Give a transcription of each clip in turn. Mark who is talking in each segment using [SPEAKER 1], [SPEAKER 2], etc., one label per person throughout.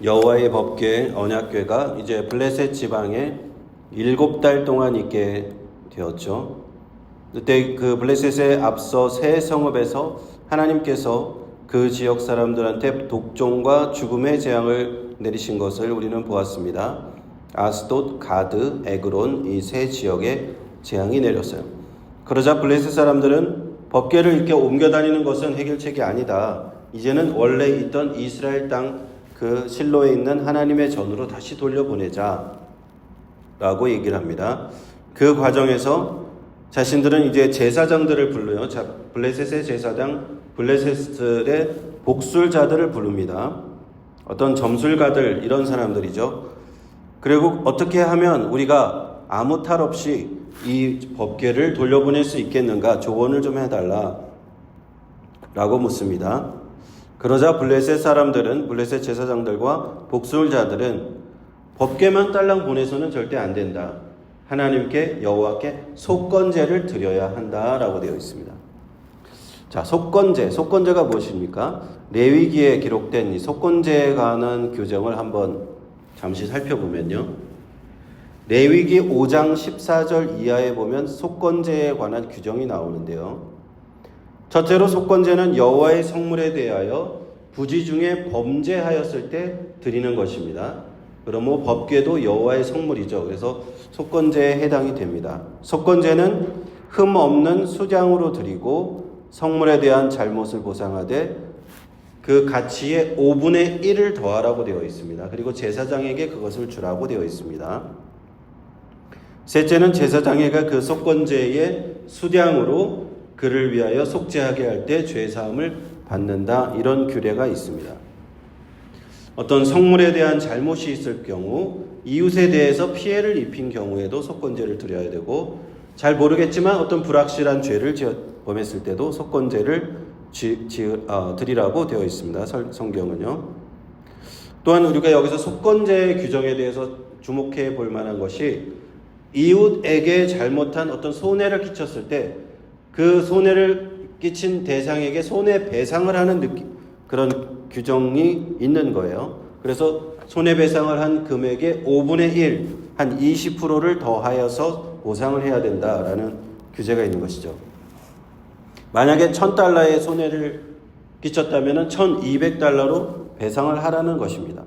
[SPEAKER 1] 여호와의 법궤 언약궤가 이제 블레셋 지방에 7달 동안 있게 되었죠. 그때 그 블레셋에 앞서 세 성읍에서 하나님께서 그 지역 사람들한테 독종과 죽음의 재앙을 내리신 것을 우리는 보았습니다. 아스돗, 가드, 에그론 이 세 지역에 재앙이 내렸어요. 그러자 블레셋 사람들은 법궤를 이렇게 옮겨 다니는 것은 해결책이 아니다. 이제는 원래 있던 이스라엘 땅 그 실로에 있는 하나님의 전으로 다시 돌려보내자 라고 얘기를 합니다. 그 과정에서 자신들은 이제 제사장들을 불러요. 블레셋의 제사장, 블레셋의 복술자들을 부릅니다. 어떤 점술가들, 이런 사람들이죠. 그리고 어떻게 하면 우리가 아무 탈 없이 이 법궤를 돌려보낼 수 있겠는가 조언을 좀 해달라 라고 묻습니다. 그러자 블레셋 사람들은, 블레셋 제사장들과 복술자들은 법궤만 딸랑 보내서는 절대 안 된다. 하나님께, 여호와께 속건제를 드려야 한다라고 되어 있습니다. 자, 속건제가 무엇입니까? 레위기에 기록된 이 속건제에 관한 규정을 한번 잠시 살펴보면요. 레위기 5장 14절 이하에 보면 속건제에 관한 규정이 나오는데요. 첫째로 속건제는 여호와의 성물에 대하여 부지 중에 범죄하였을 때 드리는 것입니다. 그러므로 법궤도 여호와의 성물이죠. 그래서 속건제에 해당이 됩니다. 속건제는 흠 없는 수장으로 드리고 성물에 대한 잘못을 보상하되 그 가치의 5분의 1을 더하라고 되어 있습니다. 그리고 제사장에게 그것을 주라고 되어 있습니다. 셋째는 제사장에게 그 속건제의 수량으로 그를 위하여 속죄하게 할 때 죄사함을 받는다. 이런 규례가 있습니다. 어떤 성물에 대한 잘못이 있을 경우, 이웃에 대해서 피해를 입힌 경우에도 속건제를 드려야 되고, 잘 모르겠지만 어떤 불확실한 죄를 범했을 때도 속건제를 드리라고 되어 있습니다. 성경은요. 또한 우리가 여기서 속건제의 규정에 대해서 주목해 볼 만한 것이, 이웃에게 잘못한 어떤 손해를 끼쳤을 때 그 손해를 끼친 대상에게 손해배상을 하는 그런 규정이 있는 거예요. 그래서 손해배상을 한 금액의 5분의 1, 한 20%를 더하여서 보상을 해야 된다라는 규제가 있는 것이죠. 만약에 $1,000의 손해를 끼쳤다면 $1,200로 배상을 하라는 것입니다.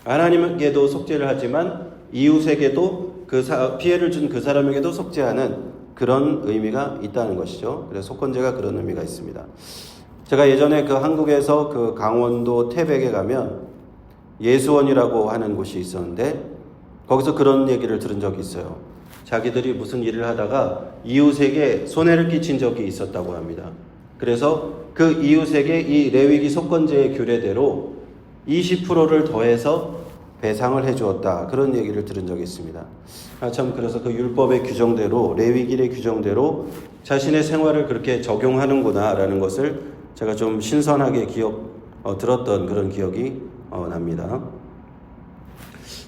[SPEAKER 1] 하나님께도 속죄를 하지만 이웃에게도 피해를 준 그 사람에게도 속죄하는 그런 의미가 있다는 것이죠. 그래서 속건제가 그런 의미가 있습니다. 제가 예전에 그 한국에서 그 강원도 태백에 가면 예수원이라고 하는 곳이 있었는데 거기서 그런 얘기를 들은 적이 있어요. 자기들이 무슨 일을 하다가 이웃에게 손해를 끼친 적이 있었다고 합니다. 그래서 그 이웃에게 이 레위기 속건제의 규례대로 20%를 더해서 배상을 해주었다. 그런 얘기를 들은 적이 있습니다. 참 그래서 그 율법의 규정대로, 레위기의 규정대로 자신의 생활을 그렇게 적용하는구나라는 것을 제가 좀 신선하게 들었던 그런 기억이 납니다.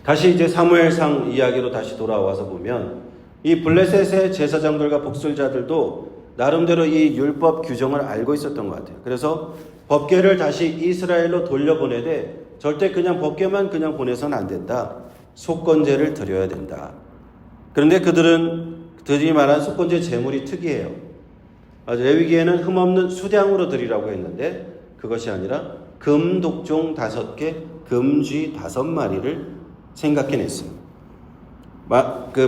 [SPEAKER 1] 다시 이제 사무엘상 이야기로 다시 돌아와서 보면 이 블레셋의 제사장들과 복술자들도 나름대로 이 율법 규정을 알고 있었던 것 같아요. 그래서 법궤를 다시 이스라엘로 돌려보내되 절대 그냥 법궤만 그냥 보내서는 안 된다. 속건제를 드려야 된다. 그런데 그들이 말한 속건제 제물이 특이해요. 레위기에는 흠없는 수량으로 드리라고 했는데 그것이 아니라 금 독종 5개, 금쥐 5마리를 생각해냈어요.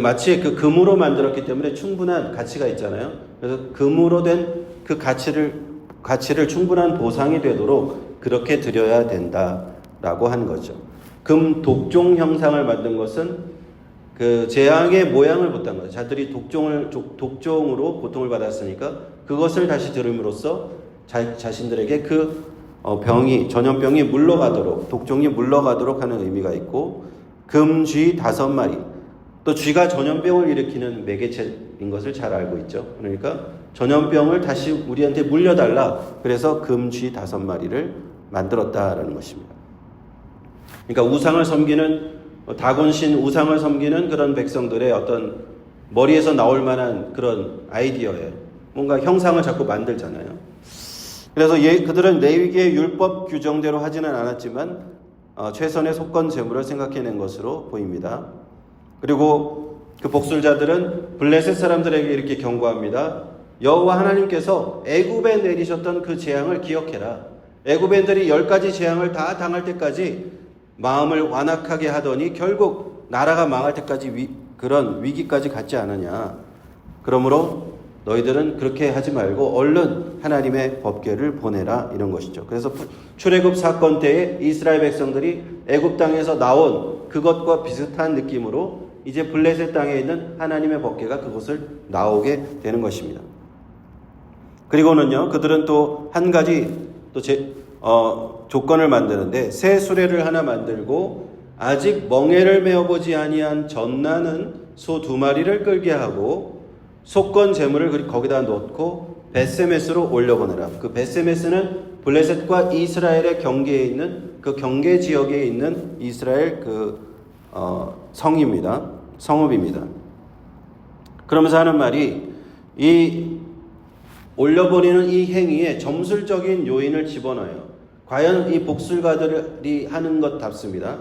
[SPEAKER 1] 마치 그 금으로 만들었기 때문에 충분한 가치가 있잖아요. 그래서 금으로 된 그 가치를 충분한 보상이 되도록 그렇게 드려야 된다라고 한 거죠. 금 독종 형상을 만든 것은 그 재앙의 모양을 못한 거죠. 자들이 독종으로 고통을 받았으니까 그것을 다시 들음으로써 자신들에게 그 전염병이 물러가도록, 독종이 물러가도록 하는 의미가 있고, 금쥐 5마리, 또 쥐가 전염병을 일으키는 매개체인 것을 잘 알고 있죠. 그러니까 전염병을 다시 우리한테 물려달라. 그래서 금쥐 5마리를 만들었다라는 것입니다. 그러니까 우상을 섬기는, 다곤신 우상을 섬기는 그런 백성들의 어떤 머리에서 나올 만한 그런 아이디어예요. 뭔가 형상을 자꾸 만들잖아요. 그래서 그들은 레위기의 율법 규정대로 하지는 않았지만 최선의 속건 제물을 생각해낸 것으로 보입니다. 그리고 그 복술자들은 블레셋 사람들에게 이렇게 경고합니다. 여호와 하나님께서 애굽에 내리셨던 그 재앙을 기억해라. 애굽인들이 10가지 재앙을 다 당할 때까지 마음을 완악하게 하더니 결국 나라가 망할 때까지 그런 위기까지 갔지 않느냐. 그러므로 너희들은 그렇게 하지 말고 얼른 하나님의 법궤를 보내라, 이런 것이죠. 그래서 출애굽 사건 때에 이스라엘 백성들이 애굽 땅에서 나온 그것과 비슷한 느낌으로 이제 블레셋 땅에 있는 하나님의 법궤가 그곳을 나오게 되는 것입니다. 그리고는요, 그들은 또 한 가지 조건을 만드는데, 새 수레를 하나 만들고 아직 멍에를 메어보지 아니한 젖나는 소 2마리를 끌게 하고 속건 제물을 거기다 놓고 벳세메스로 올려보내라. 그 벳세메스는 블레셋과 이스라엘의 경계에 있는 그 경계 지역에 있는 이스라엘 성입니다. 성읍입니다. 그러면서 하는 말이, 이 올려버리는 이 행위에 점술적인 요인을 집어넣어요. 과연 이 복술가들이 하는 것답습니다.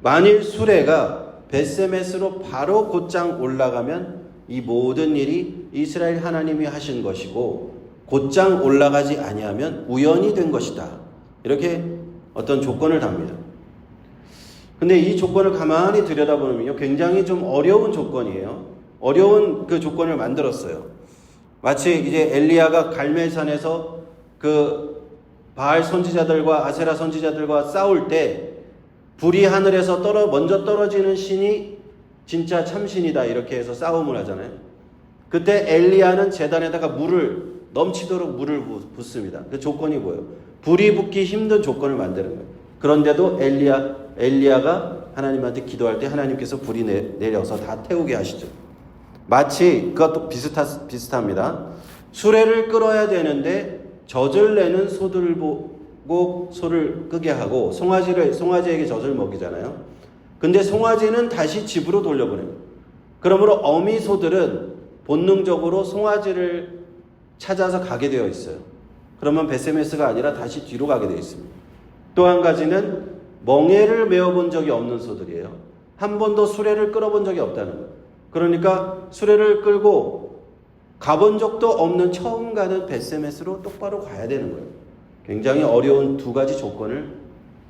[SPEAKER 1] 만일 수레가 벳세메스로 바로 곧장 올라가면 이 모든 일이 이스라엘 하나님이 하신 것이고, 곧장 올라가지 아니하면 우연이 된 것이다. 이렇게 어떤 조건을 답니다. 근데 이 조건을 가만히 들여다보면요, 굉장히 좀 어려운 조건이에요. 어려운 그 조건을 만들었어요. 마치 이제 엘리야가 갈멜산에서 그 바알 선지자들과 아세라 선지자들과 싸울 때 불이 하늘에서 먼저 떨어지는 신이 진짜 참신이다, 이렇게 해서 싸움을 하잖아요. 그때 엘리야는 제단에다가 넘치도록 물을 붓습니다. 그 조건이 뭐예요? 불이 붙기 힘든 조건을 만드는 거예요. 그런데도 엘리야가 하나님한테 기도할 때 하나님께서 불이 내려서 다 태우게 하시죠. 마치 그것도 비슷합니다. 수레를 끌어야 되는데 젖을 내는 소들을 보고 소를 끄게 하고 송아지에게 젖을 먹이잖아요. 근데 송아지는 다시 집으로 돌려보내요. 그러므로 어미 소들은 본능적으로 송아지를 찾아서 가게 되어 있어요. 그러면 벳세메스가 아니라 다시 뒤로 가게 되어 있습니다. 또 한 가지는 멍에를 메어본 적이 없는 소들이에요. 한 번도 수레를 끌어본 적이 없다는 거예요. 그러니까 수레를 끌고 가본 적도 없는 처음 가는 벳세메스로 똑바로 가야 되는 거예요. 굉장히 어려운 2가지 조건을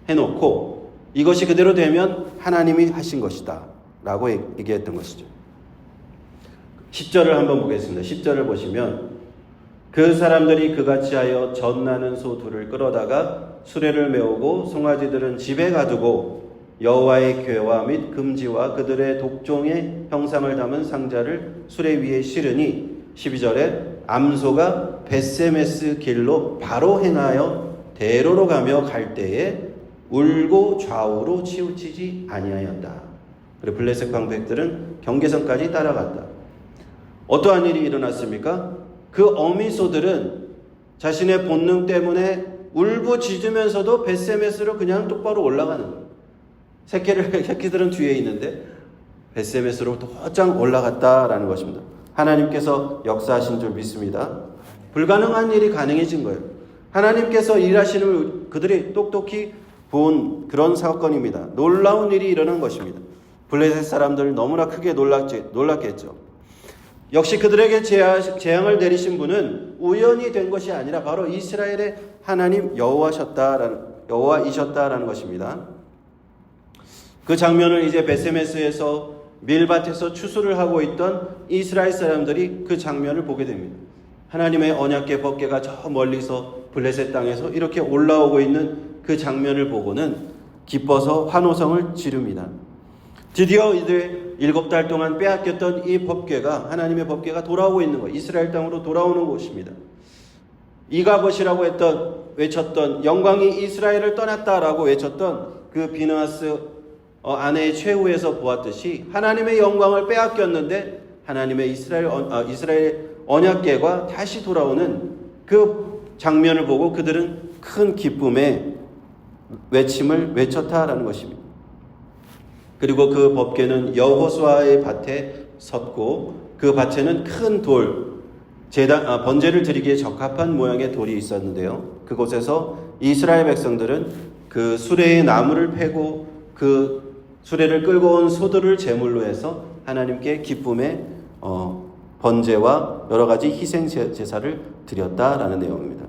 [SPEAKER 1] 해놓고 이것이 그대로 되면 하나님이 하신 것이다 라고 얘기했던 것이죠. 10절을 한번 보겠습니다. 10절을 보시면, 그 사람들이 그같이 하여 젖나는 소 2를 끌어다가 수레를 메우고 송아지들은 집에 가두고 여호와의 궤와 및 금지와 그들의 독종의 형상을 담은 상자를 수레 위에 실으니, 12절에 암소가 벳세메스 길로 바로 행하여 대로로 가며 갈 때에 울고 좌우로 치우치지 아니하였다. 그리고 블레셋 방백들은 경계선까지 따라갔다. 어떠한 일이 일어났습니까? 그 어미소들은 자신의 본능 때문에 울부짖으면서도 벳세메스로 그냥 똑바로 올라가는 거예요. 새끼들은 뒤에 있는데 벳세메스로 도장 올라갔다라는 것입니다. 하나님께서 역사하신 줄 믿습니다. 불가능한 일이 가능해진 거예요. 하나님께서 일하시는 그들이 똑똑히 본 그런 사건입니다. 놀라운 일이 일어난 것입니다. 블레셋 사람들 너무나 크게 놀랐겠죠. 역시 그들에게 재앙을 내리신 분은 우연이 된 것이 아니라 바로 이스라엘의 하나님 여호와이셨다라는 것입니다. 그 장면을 이제 벳세메스에서 밀밭에서 추수를 하고 있던 이스라엘 사람들이 그 장면을 보게 됩니다. 하나님의 언약궤 법궤가 저 멀리서 블레셋 땅에서 이렇게 올라오고 있는 그 장면을 보고는 기뻐서 환호성을 지릅니다. 드디어 이들 7달 동안 빼앗겼던 이 법궤가, 하나님의 법궤가 돌아오고 있는 거예요. 이스라엘 땅으로 돌아오는 곳입니다. 이가봇이라고 외쳤던, 영광이 이스라엘을 떠났다라고 외쳤던 그 비느하스 아내의 최후에서 보았듯이 하나님의 영광을 빼앗겼는데 하나님의 이스라엘 언약궤가 다시 돌아오는 그 장면을 보고 그들은 큰 기쁨의 외침을 외쳤다라는 것입니다. 그리고 그 법궤는 여호수아의 밭에 섰고 그 밭에는 큰 번제를 드리기에 적합한 모양의 돌이 있었는데요. 그곳에서 이스라엘 백성들은 그 그 수레의 나무를 패고 그 수레를 끌고 온 소들을 제물로 해서 하나님께 기쁨의 번제와 여러 가지 희생 제사를 드렸다라는 내용입니다.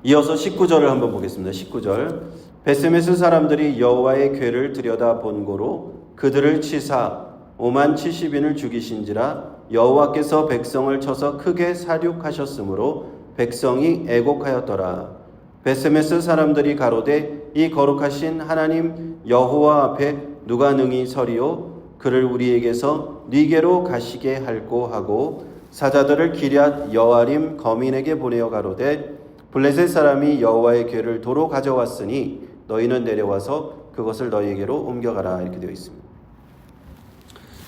[SPEAKER 1] 이어서 19절을 한번 보겠습니다. 19절. 베스메스 사람들이 여호와의 궤를 들여다본 고로 그들을 치사 50,070인을 죽이신지라 여호와께서 백성을 쳐서 크게 사륙하셨으므로 백성이 애곡하였더라. 베스메스 사람들이 가로되 이 거룩하신 하나님 여호와 앞에 누가 능히 서리요 그를 우리에게서 니게로 가시게 할고 하고 사자들을 기럇 여아림 거민에게 보내어 가로되 블레셋 사람이 여호와의 궤를 도로 가져왔으니 너희는 내려와서 그것을 너희에게로 옮겨가라 이렇게 되어 있습니다.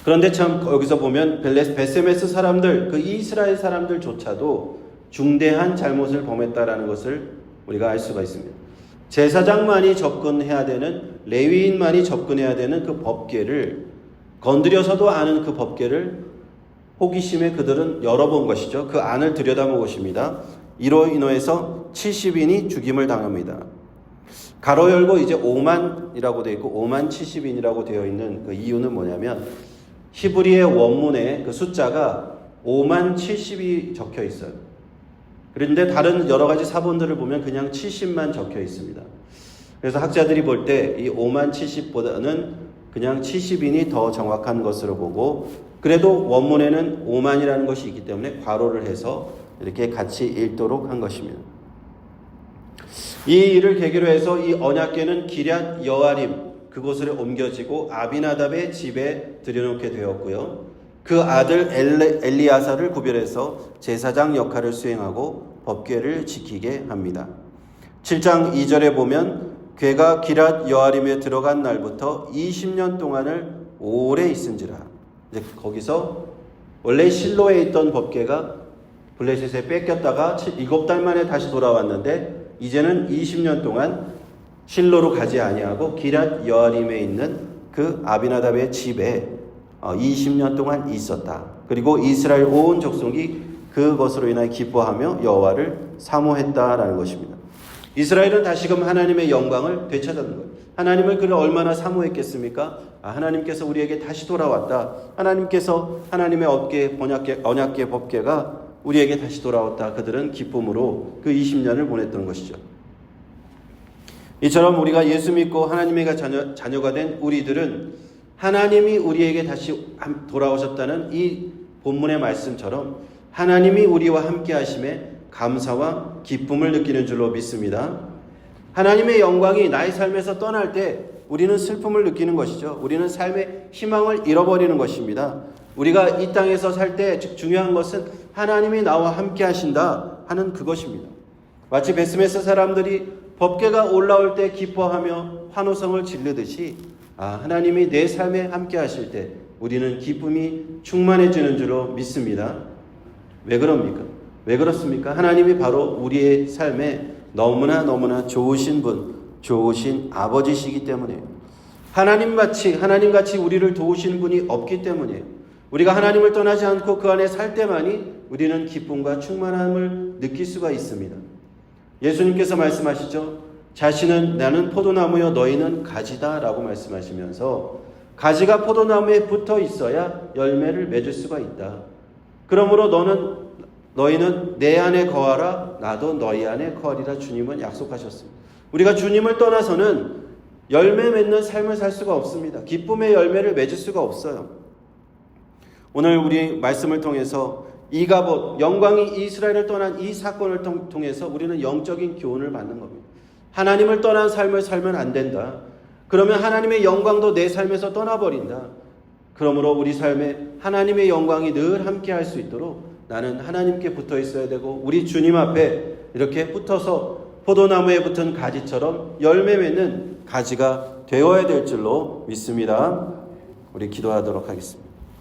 [SPEAKER 1] 그런데 참 여기서 보면 베스메스 사람들 그 이스라엘 사람들조차도 중대한 잘못을 범했다라는 것을 우리가 알 수가 있습니다. 제사장만이 접근해야 되는 레위인만이 접근해야 되는 그 법궤를 건드려서도 아는 그 법궤를 호기심에 그들은 열어본 것이죠. 그 안을 들여다본 것입니다. 이로 인해서 70인이 죽임을 당합니다. 가로 열고 이제 5만이라고 되어 있고 50,070인이라고 되어 있는 그 이유는 뭐냐면 히브리의 원문에 그 숫자가 50,070이 적혀 있어요. 그런데 다른 여러 가지 사본들을 보면 그냥 70만 적혀 있습니다. 그래서 학자들이 볼 때 이 50,070보다는 그냥 70인이 더 정확한 것으로 보고 그래도 원문에는 5만이라는 것이 있기 때문에 괄호를 해서 이렇게 같이 읽도록 한 것입니다. 이 일을 계기로 해서 이 언약궤는 기럇 여아림 그곳으로 옮겨지고 아비나답의 집에 들여놓게 되었고요. 그 아들 엘리아사를 구별해서 제사장 역할을 수행하고 법궤를 지키게 합니다. 7장 2절에 보면 궤가 기럇 여아림에 들어간 날부터 20년 동안을 오래 있은지라. 이제 거기서 원래 실로에 있던 법궤가 블레셋에 뺏겼다가 7달 만에 다시 돌아왔는데 이제는 20년 동안 실로로 가지 아니하고 기럇 여아림에 있는 그 아비나답의 집에 20년 동안 있었다. 그리고 이스라엘 온 족속이 그것으로 인하여 기뻐하며 여호와를 사모했다라는 것입니다. 이스라엘은 다시금 하나님의 영광을 되찾았는 거예요. 하나님을 그를 얼마나 사모했겠습니까? 하나님께서 우리에게 다시 돌아왔다. 하나님께서 하나님의 언약궤 법궤가 우리에게 다시 돌아왔다. 그들은 기쁨으로 그 20년을 보냈던 것이죠. 이처럼 우리가 예수 믿고 하나님의 자녀가 된 우리들은 하나님이 우리에게 다시 돌아오셨다는 이 본문의 말씀처럼 하나님이 우리와 함께 하심에 감사와 기쁨을 느끼는 줄로 믿습니다. 하나님의 영광이 나의 삶에서 떠날 때 우리는 슬픔을 느끼는 것이죠. 우리는 삶의 희망을 잃어버리는 것입니다. 우리가 이 땅에서 살 때 중요한 것은 하나님이 나와 함께 하신다 하는 그것입니다. 마치 베스메스 사람들이 법궤가 올라올 때 기뻐하며 환호성을 지르듯이 하나님이 내 삶에 함께 하실 때 우리는 기쁨이 충만해지는 줄로 믿습니다. 왜 그럽니까? 왜 그렇습니까? 하나님이 바로 우리의 삶에 너무나 좋으신 분, 좋으신 아버지시기 때문이에요. 하나님같이 우리를 도우시는 분이 없기 때문이에요. 우리가 하나님을 떠나지 않고 그 안에 살 때만이 우리는 기쁨과 충만함을 느낄 수가 있습니다. 예수님께서 말씀하시죠. 자신은 나는 포도나무여 너희는 가지다 라고 말씀하시면서 가지가 포도나무에 붙어 있어야 열매를 맺을 수가 있다. 그러므로 너희는 내 안에 거하라 나도 너희 안에 거하리라 주님은 약속하셨습니다. 우리가 주님을 떠나서는 열매 맺는 삶을 살 수가 없습니다. 기쁨의 열매를 맺을 수가 없어요. 오늘 우리 말씀을 통해서 이가봇 영광이 이스라엘을 떠난 이 사건을 통해서 우리는 영적인 교훈을 받는 겁니다. 하나님을 떠난 삶을 살면 안 된다. 그러면 하나님의 영광도 내 삶에서 떠나버린다. 그러므로 우리 삶에 하나님의 영광이 늘 함께 할 수 있도록 나는 하나님께 붙어 있어야 되고 우리 주님 앞에 이렇게 붙어서 포도나무에 붙은 가지처럼 열매 맺는 가지가 되어야 될 줄로 믿습니다. 우리 기도하도록 하겠습니다.